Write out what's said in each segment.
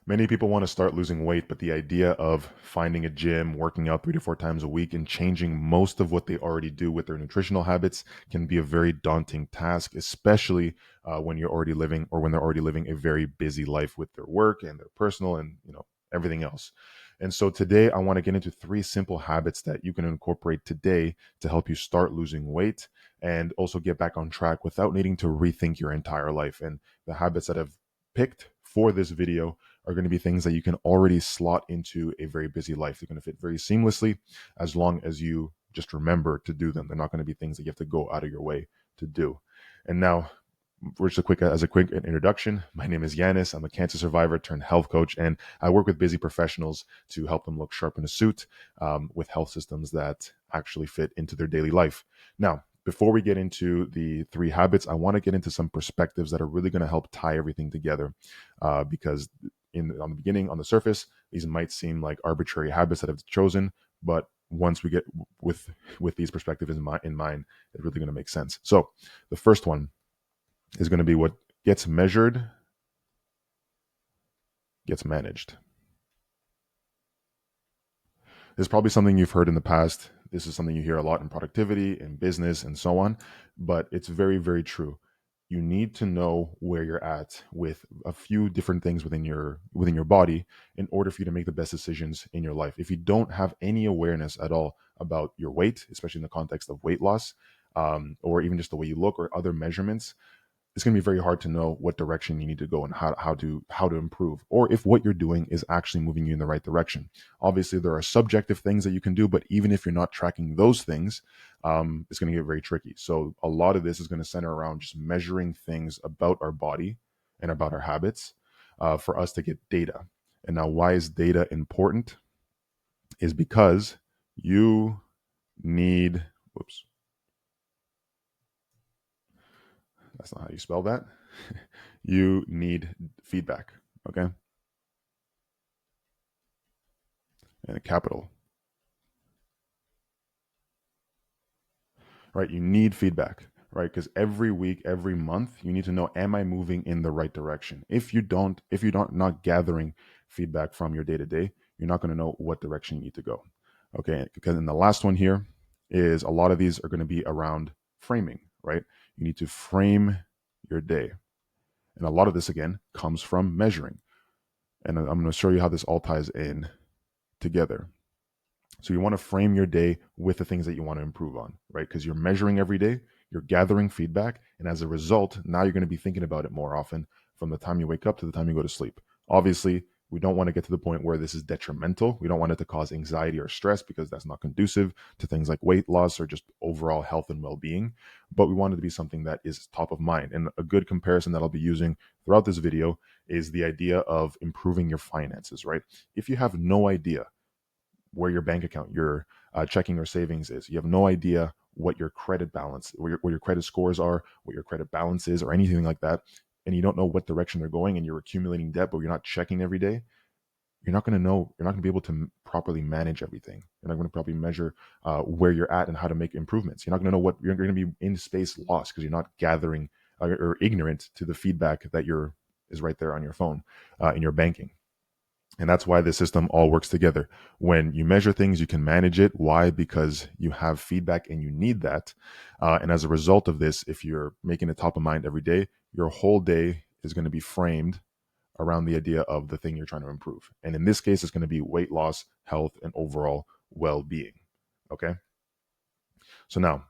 Many people want to start losing weight, but the idea of finding a gym, working out 3 to 4 times a week, and changing most of what they already do with their nutritional habits can be a very daunting task, especially when you're already living or when they're already living a very busy life with their work and their personal and everything else. And so today I want to get into 3 simple habits that you can incorporate today to help you start losing weight and also get back on track without needing to rethink your entire life. And the habits that I've picked for this video are going to be things that you can already slot into a very busy life. They're going to fit very seamlessly as long as you just remember to do them. They're not going to be things that you have to go out of your way to do. And now, just as a quick introduction, my name is Yanis. I'm a cancer survivor turned health coach, and I work with busy professionals to help them look sharp in a suit with health systems that actually fit into their daily life. Now, before we get into the 3 habits, I want to get into some perspectives that are really going to help tie everything together, because on the beginning, on the surface, these might seem like arbitrary habits that I've chosen, but once we get with these perspectives in mind, it's really going to make sense. So the first one is going to be what gets measured gets managed. This is probably something you've heard in the past. This is something you hear a lot in productivity, in business, and so on, but it's very, very true. You need to know where you're at with a few different things within your body in order for you to make the best decisions in your life. If you don't have any awareness at all about your weight, especially in the context of weight loss, or even just the way you look or other measurements, it's going to be very hard to know what direction you need to go and how to improve, or if what you're doing is actually moving you in the right direction. Obviously, there are subjective things that you can do, but even if you're not tracking those things, it's going to get very tricky. So a lot of this is going to center around just measuring things about our body and about our habits for us to get data. And now, why is data important? Is because you need. Whoops, that's not how you spell that. You need feedback, okay? And a capital, right? You need feedback, right? Because every week, every month, you need to know, am I moving in the right direction? If you're not gathering feedback from your day to day, you're not going to know what direction you need to go, okay? Because in the last one here is a lot of these are going to be around framing, right? You need to frame your day. And a lot of this, again, comes from measuring. And I'm going to show you how this all ties in together. So you want to frame your day with the things that you want to improve on, right? Because you're measuring every day, you're gathering feedback, and as a result, now you're going to be thinking about it more often from the time you wake up to the time you go to sleep. Obviously, we don't want to get to the point where this is detrimental. We don't want it to cause anxiety or stress because that's not conducive to things like weight loss or just overall health and well-being. But we want it to be something that is top of mind. And a good comparison that I'll be using throughout this video is the idea of improving your finances, right? If you have no idea where your bank account, your checking or savings is, you have no idea what your credit balance, where your credit scores are, what your credit balance is, or anything like that, and you don't know what direction they're going, and you're accumulating debt, but you're not checking every day, you're not going to know, you're not going to be able to properly manage everything. You're not going to probably measure where you're at and how to make improvements. You're not going to know what you're going to be in space lost because you're not gathering or ignorant to the feedback that is right there on your phone in your banking. And that's why the system all works together. When you measure things, you can manage it. Why? Because you have feedback and you need that. And as a result of this, if you're making it top of mind every day, your whole day is going to be framed around the idea of the thing you're trying to improve. And in this case, it's going to be weight loss, health, and overall well-being. Okay. So now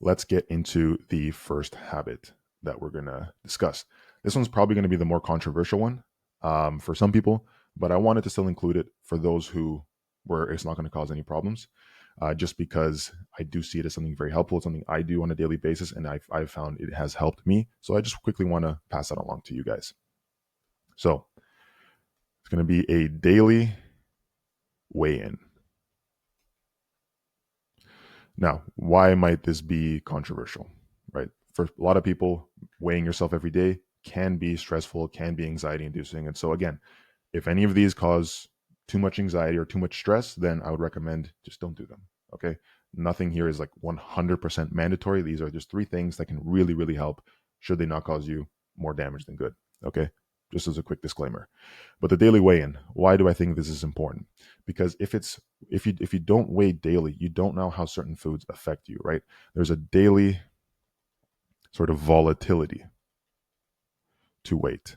let's get into the first habit that we're going to discuss. This one's probably going to be the more controversial one for some people, but I wanted to still include it for those where it's not going to cause any problems, just because I do see it as something very helpful. It's something I do on a daily basis, and I've found it has helped me. So I just quickly want to pass that along to you guys. So it's going to be a daily weigh-in. Now, why might this be controversial, right? For a lot of people, weighing yourself every day can be stressful, can be anxiety inducing. And so again, if any of these cause too much anxiety or too much stress, then I would recommend just don't do them. Okay. Nothing here is like 100% mandatory. These are just 3 things that can really, really help should they not cause you more damage than good. Okay. just as a quick disclaimer. But the daily weigh-in, why do I think this is important? Because if you don't weigh daily, you don't know how certain foods affect you, right? There's a daily sort of volatility to weight.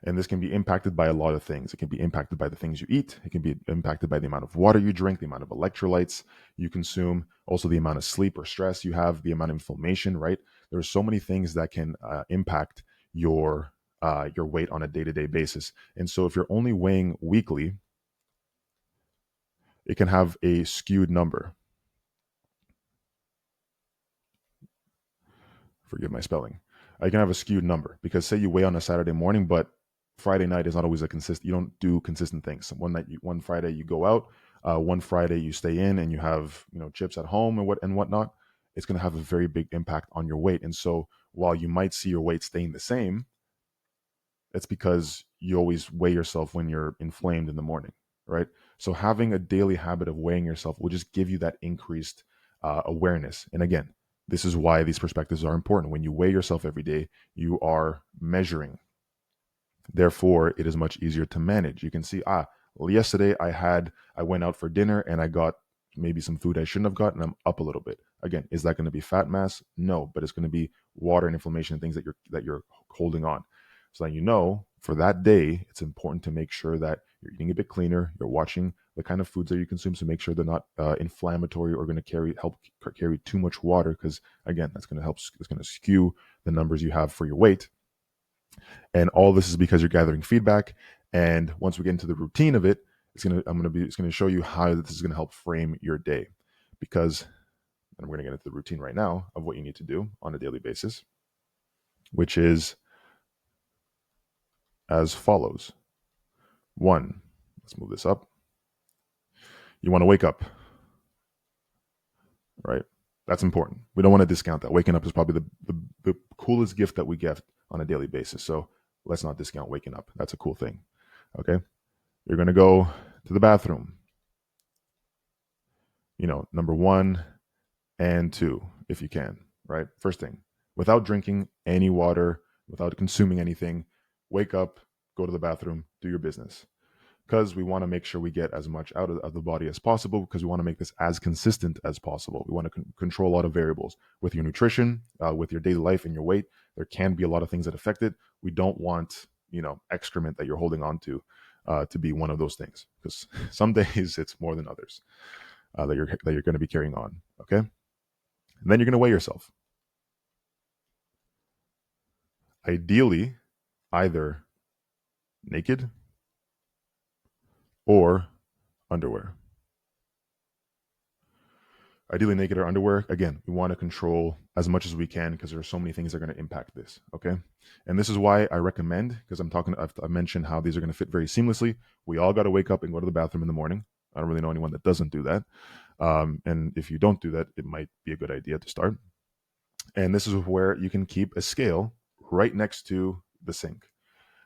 And this can be impacted by a lot of things. It can be impacted by the things you eat. It can be impacted by the amount of water you drink, the amount of electrolytes you consume, also the amount of sleep or stress you have, the amount of inflammation, right? There are so many things that can impact your weight on a day-to-day basis. And so if you're only weighing weekly, it can have a skewed number. Forgive my spelling. I can have a skewed number because say you weigh on a Saturday morning, but Friday night is not always a consistent. You don't do consistent things. One Friday you go out, one Friday you stay in and you have chips at home and whatnot. It's going to have a very big impact on your weight. And so while you might see your weight staying the same, it's because you always weigh yourself when you're inflamed in the morning, right? So having a daily habit of weighing yourself will just give you that increased awareness. And again, this is why these perspectives are important. When you weigh yourself every day, you are measuring. Therefore, it is much easier to manage. You can see, yesterday I went out for dinner and I got maybe some food I shouldn't have gotten. I'm up a little bit. Again, is that going to be fat mass? No, but it's going to be water and inflammation and things that you're holding on. So that for that day, it's important to make sure that you're eating a bit cleaner. You're watching the kind of foods that you consume, so make sure they're not inflammatory or going to help carry too much water. Because again, that's going to help. It's going to skew the numbers you have for your weight. And all this is because you're gathering feedback. And once we get into the routine of it, it's going to show you how this is going to help frame your day. Because, and we're going to get into the routine right now of what you need to do on a daily basis, which is as follows. 1, let's move this up. You want to wake up, right? That's important. We don't want to discount that. Waking up is probably the coolest gift that we get on a daily basis. So let's not discount waking up. That's a cool thing. Okay. You're going to go to the bathroom. Number 1 and 2, if you can, right? First thing, without drinking any water, without consuming anything, wake up, go to the bathroom, do your business. Because we want to make sure we get as much out of the body as possible, because we want to make this as consistent as possible. We want to control a lot of variables with your nutrition, with your daily life and your weight. There can be a lot of things that affect it. We don't want, excrement that you're holding on to be one of those things, because some days it's more than others that you're going to be carrying on. Okay. And then you're going to weigh yourself. Ideally, either naked or underwear. Ideally naked or underwear. Again, we want to control as much as we can because there are so many things that are going to impact this. Okay. And this is why I recommend, because I've mentioned how these are going to fit very seamlessly. We all got to wake up and go to the bathroom in the morning. I don't really know anyone that doesn't do that. And if you don't do that, it might be a good idea to start. And this is where you can keep a scale right next to the sink.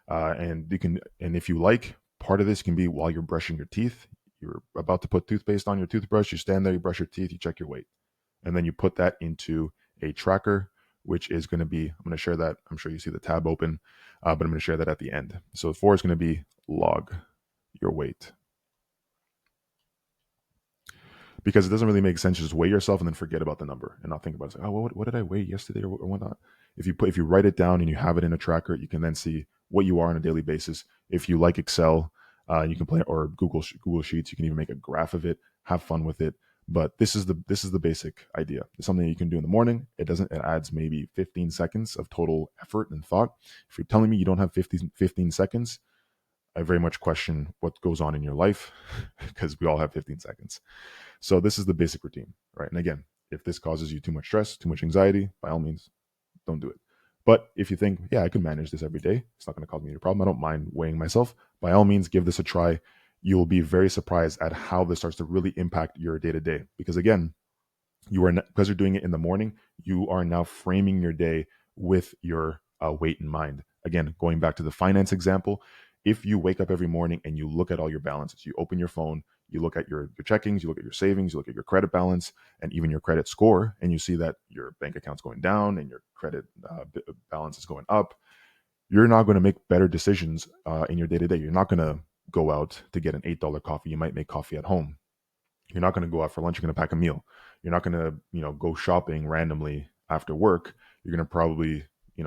And if you like, part of this can be while you're brushing your teeth. You're about to put toothpaste on your toothbrush. You stand there, you brush your teeth, you check your weight. And then you put that into a tracker, which is going to be, I'm going to share that. I'm sure you see the tab open, but I'm going to share that at the end. So 4 is going to be log your weight. Because it doesn't really make sense to just weigh yourself and then forget about the number and not think about it. It's like, what did I weigh yesterday or whatnot? If you write it down and you have it in a tracker, you can then see what you are on a daily basis. If you like Excel, you can play, or Google Sheets. You can even make a graph of it. Have fun with it. But this is the basic idea. It's something you can do in the morning. It adds maybe 15 seconds of total effort and thought. If you're telling me you don't have 15 seconds, I very much question what goes on in your life, because we all have 15 seconds. So this is the basic routine, right? And again, if this causes you too much stress, too much anxiety, by all means, don't do it. But if you think, yeah, I can manage this every day, it's not going to cause me any problem, I don't mind weighing myself, by all means, give this a try. You'll be very surprised at how this starts to really impact your day-to-day. Because again, because you're doing it in the morning, you are now framing your day with your weight in mind. Again, going back to the finance example, if you wake up every morning and you look at all your balances, you open your phone, you look at your checkings, you look at your savings, you look at your credit balance, and even your credit score, and you see that your bank account's going down and your credit balance is going up, you're not going to make better decisions in your day to day. You're not going to go out to get an $8 coffee. You might make coffee at home. You're not going to go out for lunch. You're going to pack a meal. You're not going to, go shopping randomly after work. You're going to probably,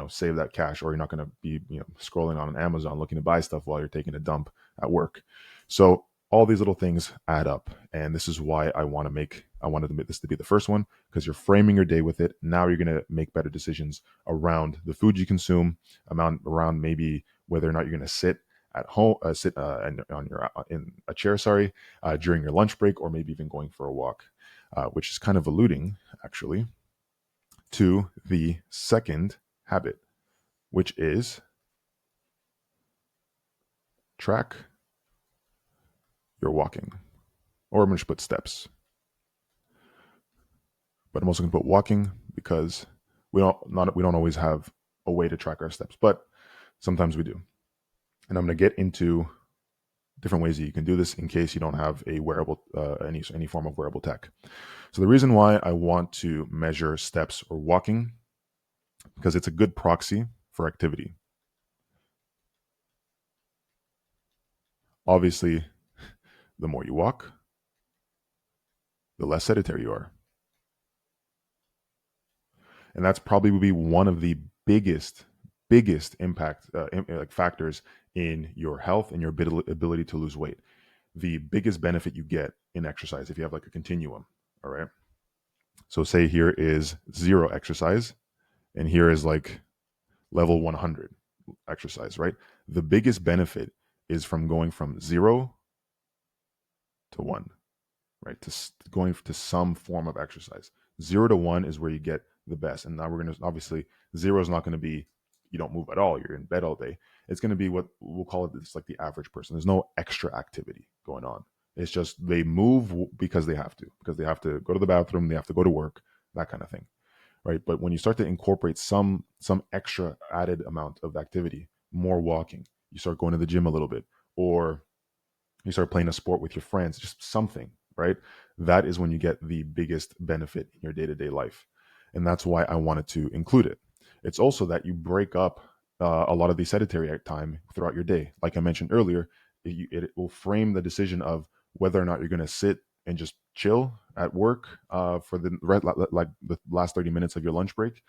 save that cash, or you're not going to be, scrolling on Amazon looking to buy stuff while you're taking a dump at work. So all these little things add up. And this is why I wanted to make this to be the first one, because you're framing your day with it. Now you're going to make better decisions around the food you consume, around maybe whether or not you're going to sit at home, on your in a chair, during your lunch break, or maybe even going for a walk, which is kind of alluding actually to the second habit, which is track your walking. Or I'm going to put steps, but I'm also going to put walking because we don't always have a way to track our steps, but sometimes we do. And I'm going to get into different ways that you can do this in case you don't have a wearable, any form of wearable tech. So the reason why I want to measure steps or walking, because it's a good proxy for activity. Obviously, the more you walk, the less sedentary you are. And that's probably would be one of the biggest impact factors in your health and your ability to lose weight. The biggest benefit you get in exercise, if you have like a continuum, all right? So say here is 0 exercise, and here is like level 100 exercise, right? The biggest benefit is from going from 0 to 1, right? To going to some form of exercise. 0 to 1 is where you get the best. And now we're going to, obviously, 0 is not going to be you don't move at all, you're in bed all day. It's going to be what we'll call it, it's like the average person. There's no extra activity going on. It's just they move because they have to go to the bathroom, they have to go to work, that kind of thing, right? But when you start to incorporate some extra added amount of activity, more walking, you start going to the gym a little bit, or you start playing a sport with your friends, just something, right? That is when you get the biggest benefit in your day-to-day life. And that's why I wanted to include it. It's also that you break up a lot of the sedentary time throughout your day. Like I mentioned earlier, it will frame the decision of whether or not you're going to sit and just chill at work for like the last 30 minutes of your lunch break,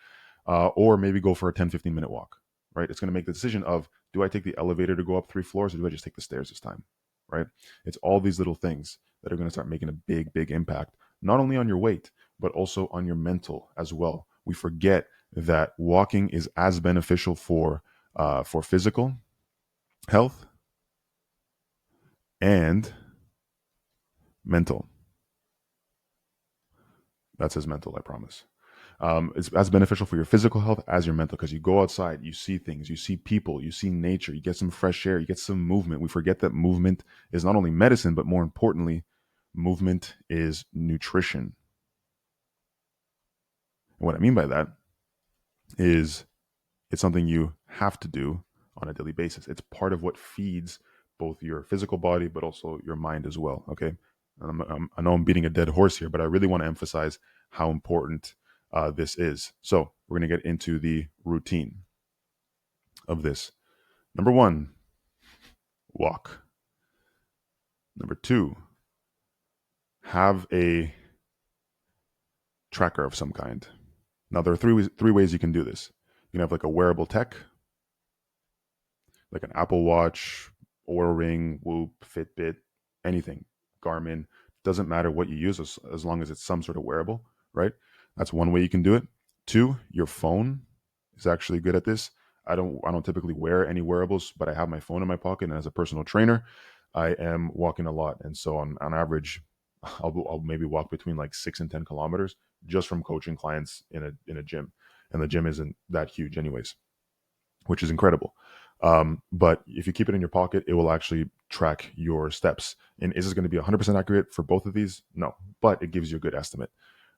or maybe go for a 10-15 minute walk, right? It's going to make the decision of, do I take the elevator to go up 3 floors, or do I just take the stairs this time, right? It's all these little things that are going to start making a big impact, not only on your weight, but also on your mental as well. We forget that walking is as beneficial for physical health and mental. That's his mental, I promise. It's as beneficial for your physical health as your mental, because you go outside, you see things, you see people, you see nature, you get some fresh air, you get some movement. We forget that movement is not only medicine, but more importantly, movement is nutrition. And what I mean by that is it's something you have to do on a daily basis. It's part of what feeds both your physical body, but also your mind as well. Okay. I know I'm beating a dead horse here, but I really want to emphasize how important this is. So we're going to get into the routine of this. Number 1, walk. Number 2, have a tracker of some kind. Now, there are three ways you can do this. You can have like a wearable tech, like an Apple Watch, Oura Ring, Whoop, Fitbit, anything, Garmin. Doesn't matter what you use as long as it's some sort of wearable, right? That's one way you can do it. 2, your phone is actually good at this. I don't typically wear any wearables, but I have my phone in my pocket, and as a personal trainer, I am walking a lot, and so on average, I'll maybe walk between like 6 and 10 kilometers just from coaching clients in a gym, and the gym isn't that huge, anyways, which is incredible. But if you keep it in your pocket, it will actually track your steps. And is this going to be 100% accurate for both of these? No, but it gives you a good estimate,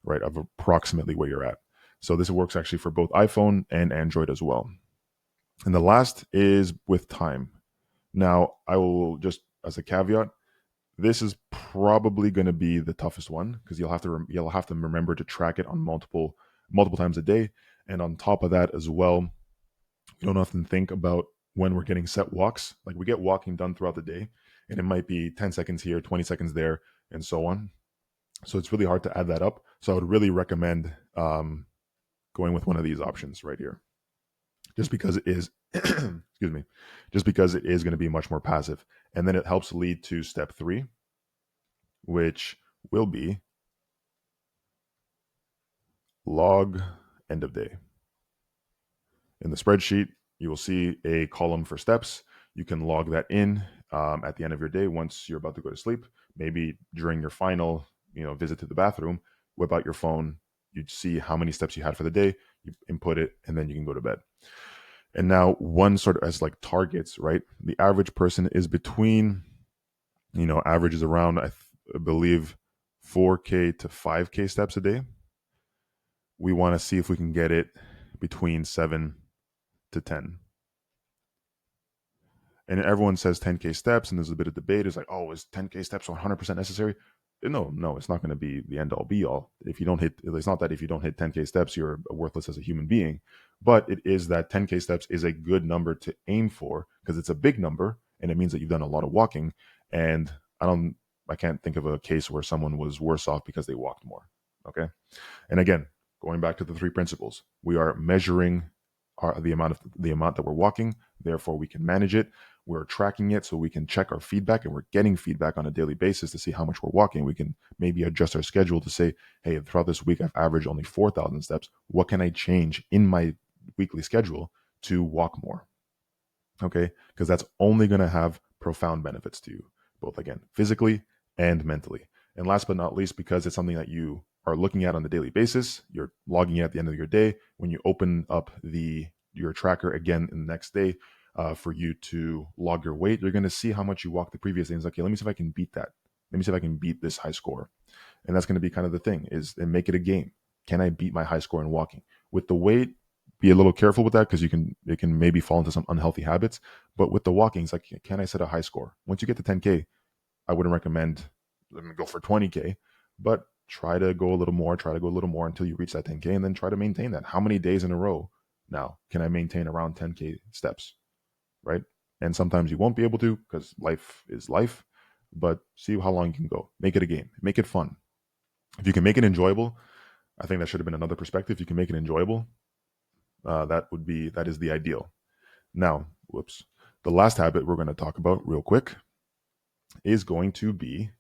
right, of approximately where you're at. So this works actually for both iPhone and Android as well. And the last is with time. Now, I will just, as a caveat, this is probably going to be the toughest one, because you'll have to remember to track it on multiple times a day, and on top of that as well, We don't often think about when we're getting set walks. Like we get walking done throughout the day, and it might be 10 seconds here, 20 seconds there, and so on. So it's really hard to add that up. So I would really recommend going with one of these options right here, just because it is, excuse me, just because it is going to be much more passive. And then it helps lead to step 3, which will be log end of day. In the spreadsheet, you will see a column for steps. You can log that in at the end of your day once you're about to go to sleep. Maybe during your final, visit to the bathroom, whip out your phone. You'd see how many steps you had for the day. You input it, and then you can go to bed. And now, one sort of as like targets, right? The average person is between, average is around, I believe, 4K to 5K steps a day. We want to see if we can get it between 7 to 10. And everyone says 10K steps, and there's a bit of debate. It's like, oh, is 10K steps 100% necessary? No, it's not going to be the end all be all. If you don't hit, it's not that if you don't hit 10K steps, you're worthless as a human being, but it is that 10K steps is a good number to aim for because it's a big number and it means that you've done a lot of walking. And I can't think of a case where someone was worse off because they walked more. Okay. And again, going back to the 3 principles, we are measuring the amount that we're walking. Therefore, we can manage it. We're tracking it so we can check our feedback, and we're getting feedback on a daily basis to see how much we're walking. We can maybe adjust our schedule to say, hey, throughout this week, I've averaged only 4,000 steps. What can I change in my weekly schedule to walk more? Okay, because that's only going to have profound benefits to you, both again, physically and mentally. And last but not least, because it's something that you are looking at on a daily basis, you're logging it at the end of your day. When you open up your tracker again in the next day for you to log your weight, you're going to see how much you walked the previous day. And it's like, okay, let me see if I can beat that. Let me see if I can beat this high score. And that's going to be kind of the thing and make it a game. Can I beat my high score in walking? With the weight, be a little careful with that because it can maybe fall into some unhealthy habits. But with the walking, it's like, can I set a high score? Once you get to 10K, I wouldn't recommend let me go for 20K, but try to go a little more, until you reach that 10K, and then try to maintain that. How many days in a row now can I maintain around 10K steps, right? And sometimes you won't be able to because life is life, but see how long you can go. Make it a game, make it fun. If you can make it enjoyable, I think that should have been another perspective. If you can make it enjoyable, that is the ideal. Now, the last habit we're going to talk about real quick is going to be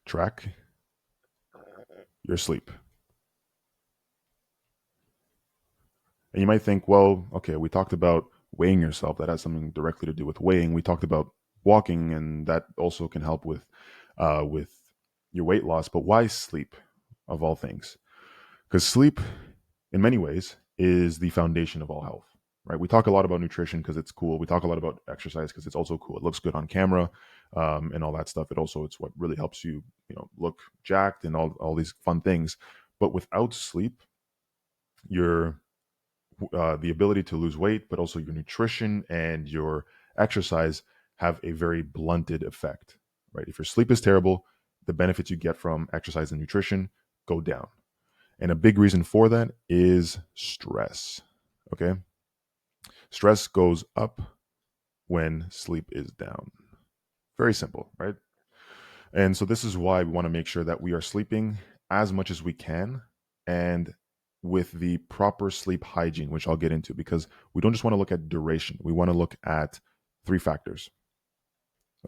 track your sleep. And you might think, well, okay, we talked about weighing yourself. That has something directly to do with weighing. We talked about walking, and that also can help with your weight loss. But why sleep, of all things? Because sleep, in many ways, is the foundation of all health. Right? We talk a lot about nutrition because it's cool. We talk a lot about exercise because it's also cool. It looks good on camera, and all that stuff. It's what really helps you, look jacked and all these fun things. But without sleep, your the ability to lose weight, but also your nutrition and your exercise have a very blunted effect. Right? If your sleep is terrible, the benefits you get from exercise and nutrition go down. And a big reason for that is stress. Okay. Stress goes up when sleep is down. Very simple, right? And so this is why we want to make sure that we are sleeping as much as we can and with the proper sleep hygiene, which I'll get into, because we don't just want to look at duration. We want to look at 3 factors.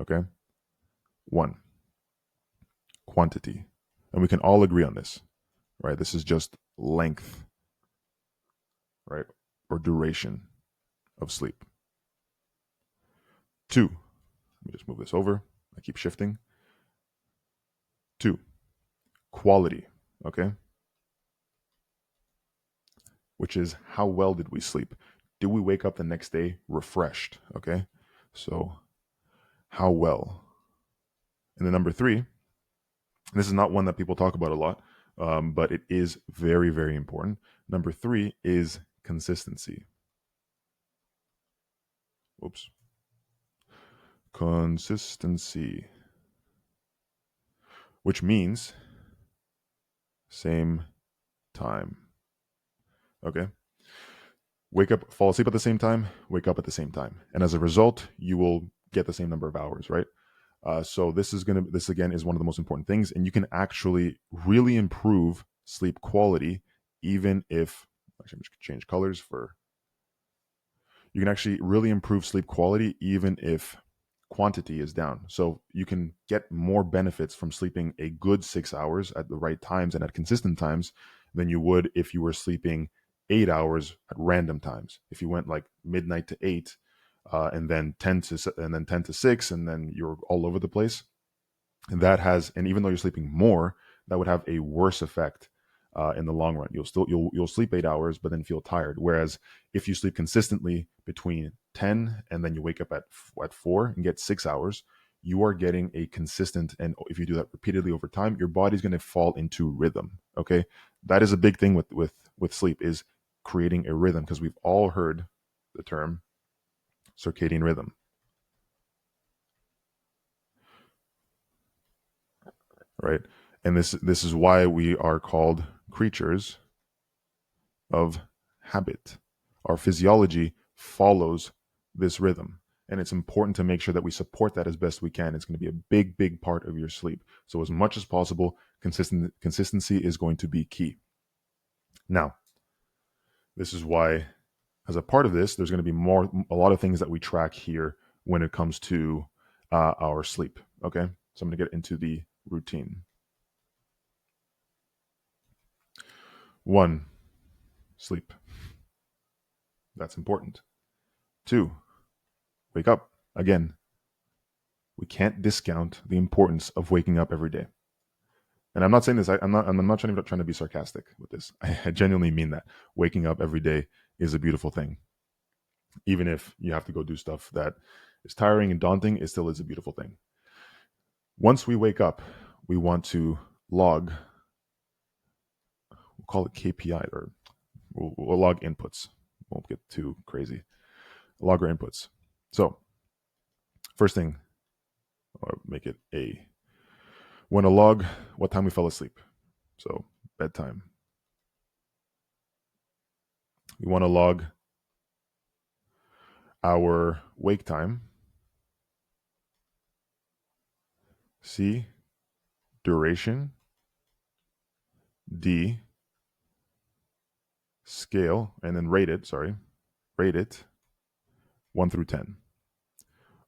Okay. 1, quantity. And we can all agree on this, right? This is just length, right? Or duration of sleep. 2, let me just move this over. I keep shifting. 2, quality. Okay. Which is how well did we sleep? Do we wake up the next day refreshed? Okay. So, how well? And then number 3, this is not one that people talk about a lot, but it is very, very important. Number 3 is consistency. Oops. Consistency, which means same time. Okay. fall asleep at the same time, wake up at the same time, and as a result, you will get the same number of hours, right? So this again is one of the most important things, and you can actually really improve sleep quality, even if actually I'm just change colors for. You can actually really improve sleep quality even if quantity is down. So you can get more benefits from sleeping a good 6 hours at the right times and at consistent times than you would if you were sleeping 8 hours at random times. If you went like midnight to 8, and then 10 to 6, and then you're all over the place, and even though you're sleeping more, that would have a worse effect in the long run. You'll sleep 8 hours, but then feel tired. Whereas if you sleep consistently between 10 and then you wake up at 4 and get 6 hours, you are getting a consistent. And if you do that repeatedly over time, your body's going to fall into rhythm. Okay, that is a big thing with sleep, is creating a rhythm, because we've all heard the term circadian rhythm, right? And this is why we are called creatures of habit. Our physiology follows this rhythm, and it's important to make sure that we support that as best we can. It's going to be a big part of your sleep. So as much as possible, consistency is going to be key. Now, this is why, as a part of this, there's going to be a lot of things that we track here when it comes to our sleep. Okay, so I'm going to get into the routine. 1, sleep. That's important. 2, wake up. Again, we can't discount the importance of waking up every day. And I'm not saying this. I'm not trying to be sarcastic with this. I genuinely mean that. Waking up every day is a beautiful thing. Even if you have to go do stuff that is tiring and daunting, it still is a beautiful thing. Once we wake up, we want to log. We'll call it KPI, or we'll log inputs. Won't get too crazy. Log our inputs. So, first thing, or make it A. Want to log what time we fell asleep. So, bedtime. We want to log our wake time. C, duration. D, scale, and then rate it. Rate it 1 through 10.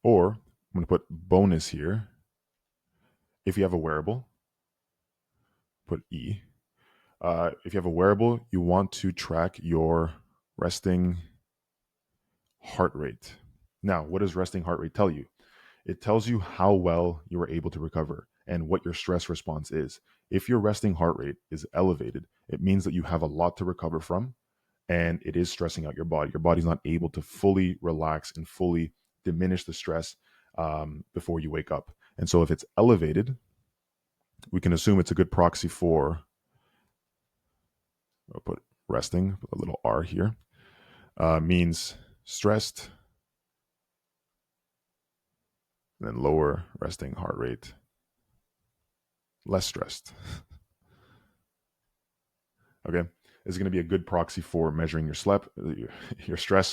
Or I'm going to put bonus here. If you have a wearable, put E. If you have a wearable, you want to track your resting heart rate. Now, what does resting heart rate tell you? It tells you how well you are able to recover and what your stress response is. If your resting heart rate is elevated, it means that you have a lot to recover from, and it is stressing out your body. Your body's not able to fully relax and fully diminish the stress before you wake up. And so if it's elevated, we can assume it's a good proxy for, I'll put resting, a little R here, means stressed, and then lower resting heart rate, less stressed. Okay, is going to be a good proxy for measuring your stress,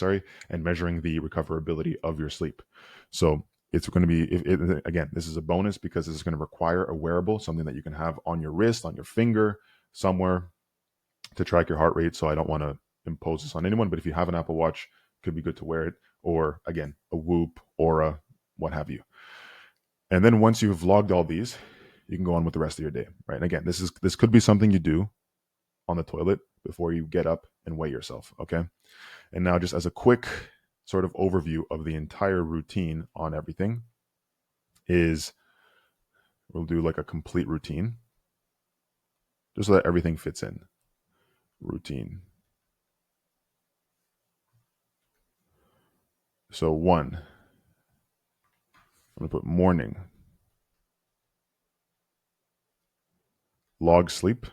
and measuring the recoverability of your sleep. So it's going to be, again, this is a bonus because this is going to require a wearable, something that you can have on your wrist, on your finger, somewhere to track your heart rate. So I don't want to impose this on anyone, but if you have an Apple Watch, it could be good to wear it, or again, a Whoop, Aura, what have you. And then once you've logged all these, you can go on with the rest of your day, right? And again, this could be something you do on the toilet before you get up and weigh yourself. Okay. And now, just as a quick sort of overview of the entire routine on everything, is we'll do like a complete routine just so that everything fits in. Routine. So 1, I'm going to put morning. Log sleep.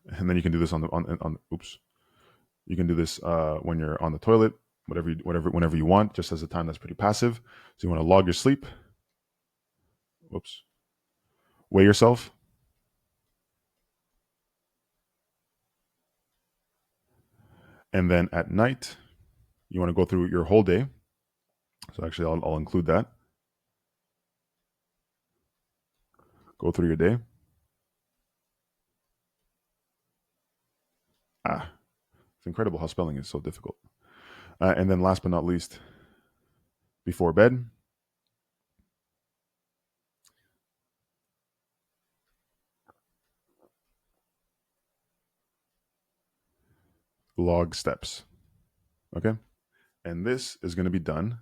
And then you can do this oops. You can do this when you're on the toilet, whenever you want, just as a time that's pretty passive. So you want to log your sleep. Whoops. Weigh yourself. And then at night, you want to go through your whole day. So actually, I'll include that. Go through your day. It's incredible how spelling is so difficult. And then last but not least, before bed, log steps. Okay. And this is going to be done,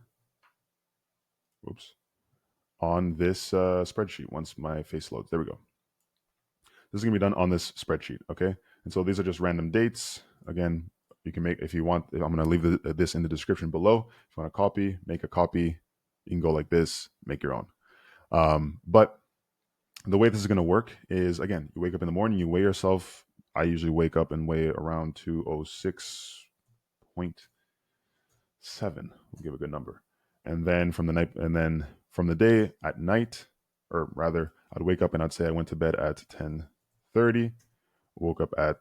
whoops, on this spreadsheet once my face loads. There we go. This is going to be done on this spreadsheet. Okay. And so these are just random dates. Again, you can make, if you want, I'm going to leave this in the description below. If you want to copy, make a copy. You can go like this, make your own. But the way this is going to work is, again, you wake up in the morning, you weigh yourself. I usually wake up and weigh around 206.7. We'll give a good number. And then from the day at night, or rather, I'd wake up and I'd say I went to bed at 10:30, woke up at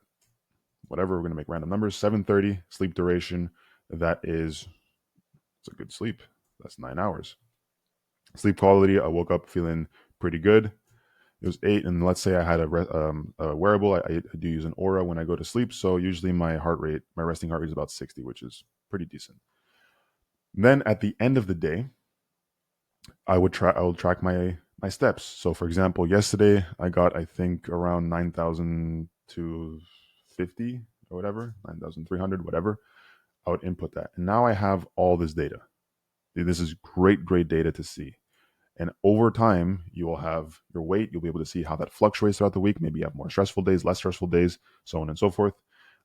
whatever, we're going to make random numbers, 7:30, sleep duration. It's a good sleep. That's 9 hours. Sleep quality, I woke up feeling pretty good. It was 8, and let's say I had a wearable. I do use an Aura when I go to sleep, so usually my resting heart rate is about 60, which is pretty decent. Then at the end of the day, I will track my steps. So for example, yesterday I got, I think, around 9,250 or whatever, 9,300, whatever. I would input that, and now I have all this data. This is great data to see. And over time, you will have your weight. You'll be able to see how that fluctuates throughout the week. Maybe you have more stressful days, less stressful days, so on and so forth.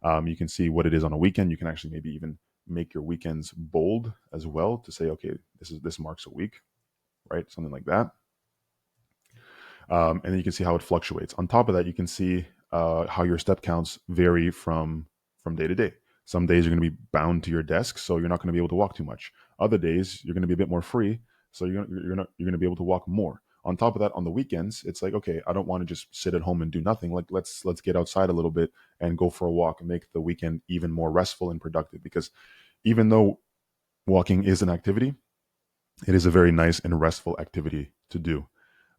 You can see what it is on a weekend. You can actually maybe even make your weekends bold as well to say, okay, this marks a week, right? Something like that. And then you can see how it fluctuates. On top of that, you can see how your step counts vary from day to day. Some days you're going to be bound to your desk, so you're not going to be able to walk too much. Other days you're going to be a bit more free, so you're going to be able to walk more. On top of that, on the weekends, it's like, okay, I don't want to just sit at home and do nothing. Like let's get outside a little bit and go for a walk and make the weekend even more restful and productive. Because even though walking is an activity, it is a very nice and restful activity to do.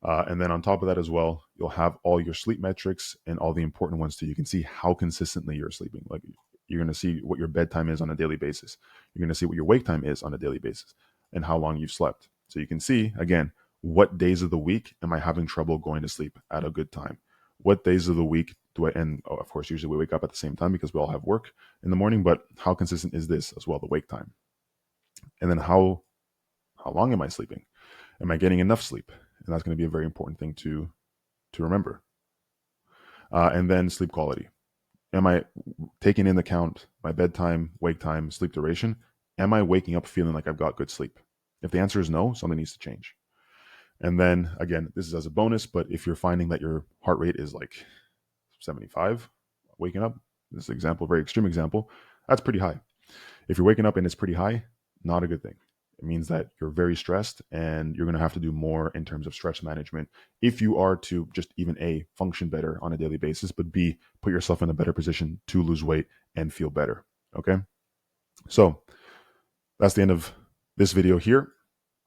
And then on top of that as well, you'll have all your sleep metrics and all the important ones too. You can see how consistently you're sleeping. Like you're going to see what your bedtime is on a daily basis. You're going to see what your wake time is on a daily basis and how long you've slept. So you can see, again, what days of the week am I having trouble going to sleep at a good time? What days of the week do I, and of course, usually we wake up at the same time because we all have work in the morning, but how consistent is this as well, the wake time? And then how long am I sleeping? Am I getting enough sleep? And that's going to be a very important thing to remember. And then sleep quality. Am I taking into account my bedtime, wake time, sleep duration? Am I waking up feeling like I've got good sleep? If the answer is no, something needs to change. And then again, this is as a bonus, but if you're finding that your heart rate is like 75, waking up, this example, very extreme example, that's pretty high. If you're waking up and it's pretty high, not a good thing. It means that you're very stressed and you're going to have to do more in terms of stress management if you are to just even A, function better on a daily basis, but B, put yourself in a better position to lose weight and feel better. Okay. So that's the end of this video here.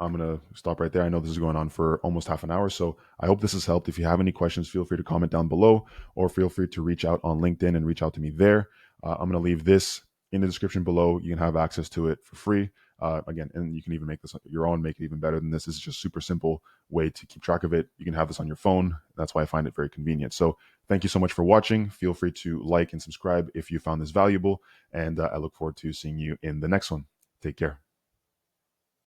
I'm going to stop right there. I know this is going on for almost half an hour, so I hope this has helped. If you have any questions, feel free to comment down below or feel free to reach out on LinkedIn and reach out to me there. I'm going to leave this in the description below. You can have access to it for free. Again, and you can even make this your own, make it even better than this. This is just super simple way to keep track of it. You can have this on your phone. That's why I find it very convenient. So thank you so much for watching. Feel free to like and subscribe if you found this valuable. And I look forward to seeing you in the next one. Take care.